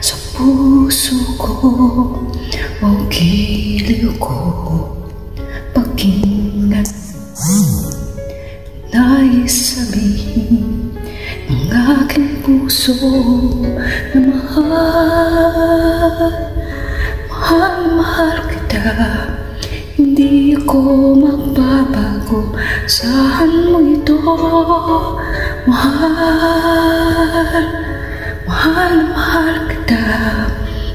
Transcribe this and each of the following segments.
sa puso ko o giliw ko. Pakinggan nais sabihin ng aking puso na mahal, mahal, mahal kita. Hindi ako magbabago, saan mo ito? Mahal, mahal, mahal kita.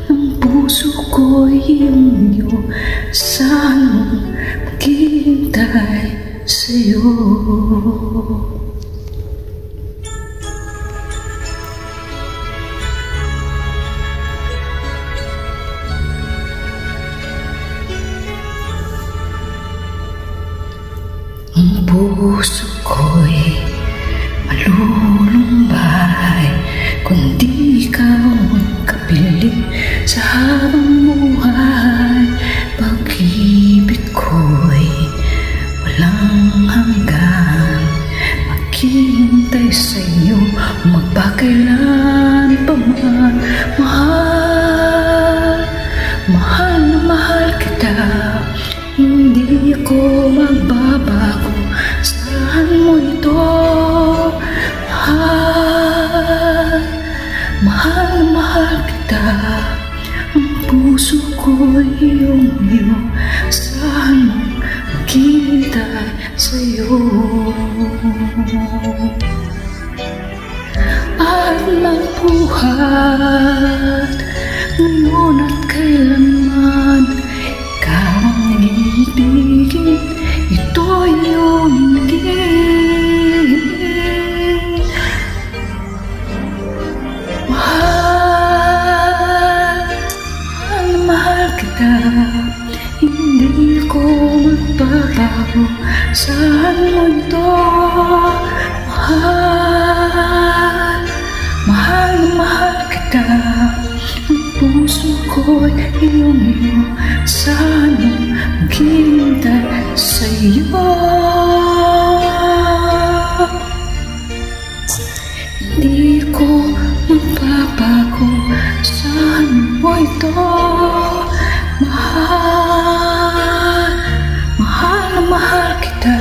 Ang puso ko'y iyong-iyo, saan mo maghihintay sa'yo? Ang puso ko'y malulumbay kung di ikaw magkapiling sa habang buhay. Pag-ibig ko'y walang hanggan, maghihintay sa'yo magpakailan pa man. Mahal, mahal na mahal kita. Hindi ako magbabago, saan mo ito? Mahal, mahal na mahal kita. Ang puso ko'y iyong-iyo, saan mo maghihintay sa'yo? At magbuhat ngayon at kailanman, ikaw ang ibigin, ito'y iyong hingin. Mahal, mahal na mahal kita. Hindi ko magbabago, saan mo ito? Mahal, mahal na mahal kita. Ang puso ko'y iyong-iyo, saan mo maghihintay sa'yo? Hindi ko magbabago, saan mo ito? Mahal, mahal na mahal kita.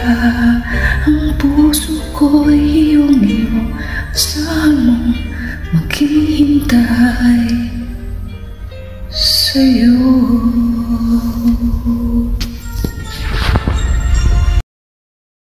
Ang puso ko'y iyong-iyo, saan mo maghihintay sa'yo?